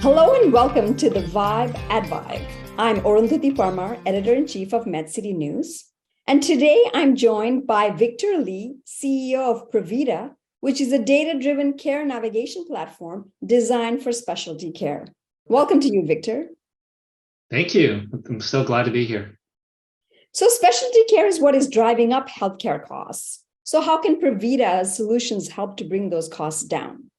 Hello and welcome to the Vibe at Vive. I'm Arundhati Parmar, Editor-in-Chief of MedCity News. And today I'm joined by Victor Lee, CEO of Preveta, which is a data-driven care navigation platform designed for specialty care. Welcome to you, Victor. Thank you. I'm so glad to be here. So specialty care is what is driving up healthcare costs. So how can Preveta's solutions help to bring those costs down?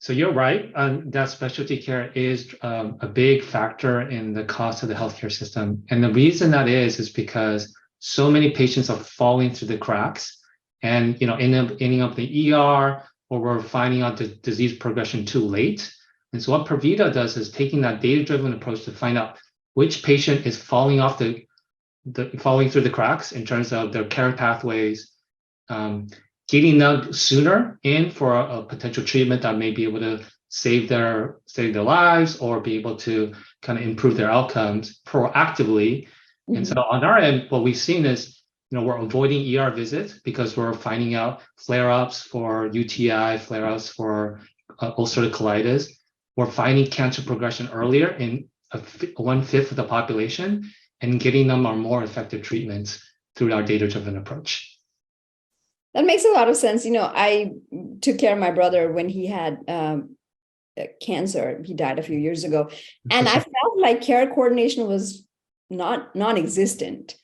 So you're right, that specialty care is a big factor in the cost of the healthcare system. And the reason that is because so many patients are falling through the cracks and ending up in the ER, or we're finding out the disease progression too late. And so what Preveta does is taking that data-driven approach to find out which patient is falling through the cracks in terms of their care pathways, getting them sooner in for a potential treatment that may be able to save their lives or be able to kind of improve their outcomes proactively. Mm-hmm. And so on our end, what we've seen is, we're avoiding ER visits because we're finding out flare-ups for UTI, flare-ups for ulcerative colitis. We're finding cancer progression earlier in 1/5 of the population and getting them on more effective treatments through our data-driven approach. That makes a lot of sense. I took care of my brother when he had cancer. He died a few years ago. And I felt like care coordination was non-existent.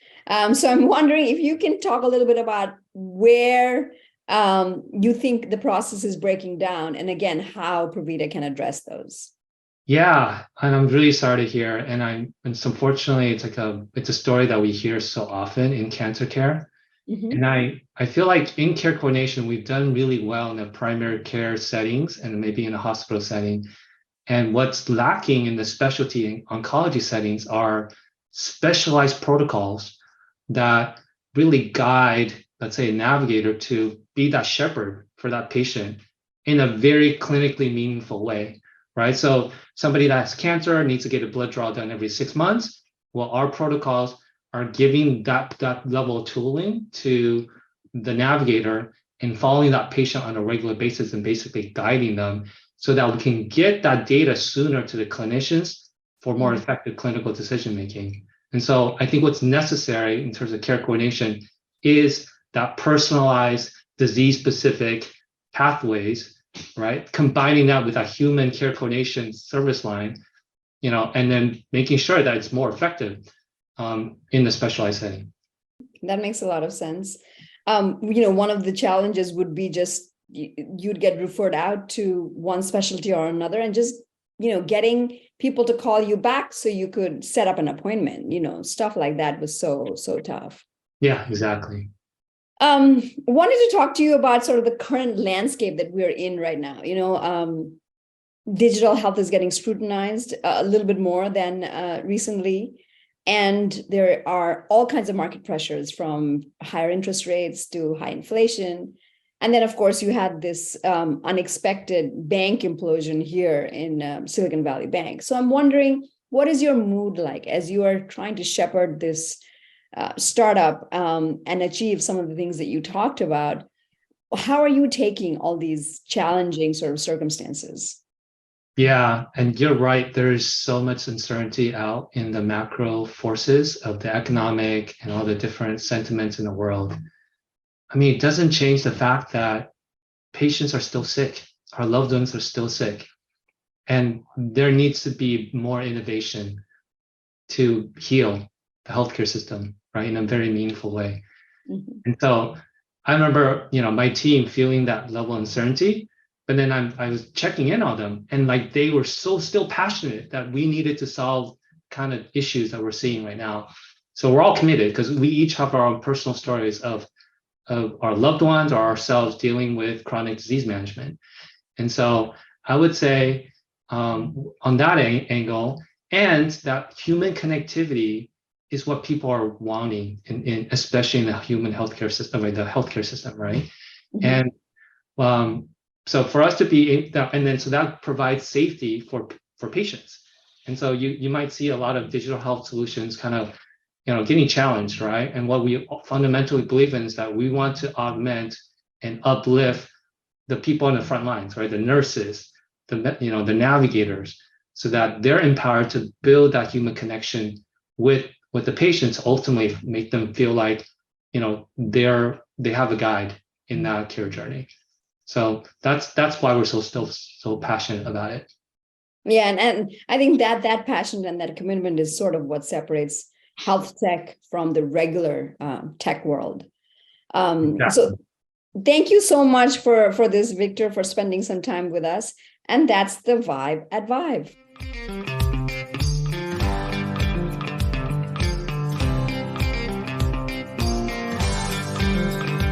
So I'm wondering if you can talk a little bit about where you think the process is breaking down, and again, how Preveta can address those. Yeah, and I'm really sorry to hear. And unfortunately, it's a story that we hear so often in cancer care. Mm-hmm. And I feel like in care coordination, we've done really well in the primary care settings and maybe in a hospital setting. And what's lacking in the specialty and oncology settings are specialized protocols that really guide, let's say, a navigator to be that shepherd for that patient in a very clinically meaningful way, right? So somebody that has cancer needs to get a blood draw done every 6 months. Well, our protocols are giving that level of tooling to the navigator and following that patient on a regular basis and basically guiding them so that we can get that data sooner to the clinicians for more effective clinical decision making. And so I think what's necessary in terms of care coordination is that personalized disease-specific pathways, right? Combining that with a human care coordination service line, and then making sure that it's more effective in the specialized setting. That makes a lot of sense. One of the challenges would be just you'd get referred out to one specialty or another, and just getting people to call you back so you could set up an appointment. Stuff like that was so tough. Yeah, exactly. Wanted to talk to you about sort of the current landscape that we're in right now. Digital health is getting scrutinized a little bit more than recently. And there are all kinds of market pressures, from higher interest rates to high inflation. And then, of course, you had this unexpected bank implosion here in Silicon Valley Bank. So I'm wondering, what is your mood like as you are trying to shepherd this startup and achieve some of the things that you talked about? How are you taking all these challenging sort of circumstances? Yeah, and you're right. There's so much uncertainty out in the macro forces of the economic and all the different sentiments in the world. I mean, it doesn't change the fact that patients are still sick. Our loved ones are still sick. And there needs to be more innovation to heal the healthcare system, right, in a very meaningful way. Mm-hmm. And so I remember, my team feeling that level of uncertainty. But then I was checking in on them, and they were still passionate that we needed to solve kind of issues that we're seeing right now. So we're all committed because we each have our own personal stories of our loved ones or ourselves dealing with chronic disease management. And so I would say on that angle, and that human connectivity is what people are wanting, especially in the human healthcare system, or the healthcare system, right? Mm-hmm. And so for us to be, and then so that provides safety for patients. And so you might see a lot of digital health solutions kind of, getting challenged, right? And what we fundamentally believe in is that we want to augment and uplift the people on the front lines, right? The nurses, the navigators, so that they're empowered to build that human connection with the patients, ultimately make them feel like, they have a guide in that care journey. So that's why we're still so passionate about it. Yeah, and I think that passion and that commitment is sort of what separates health tech from the regular tech world. Exactly. So thank you so much for this, Victor, for spending some time with us. And that's the Vibe at Vive.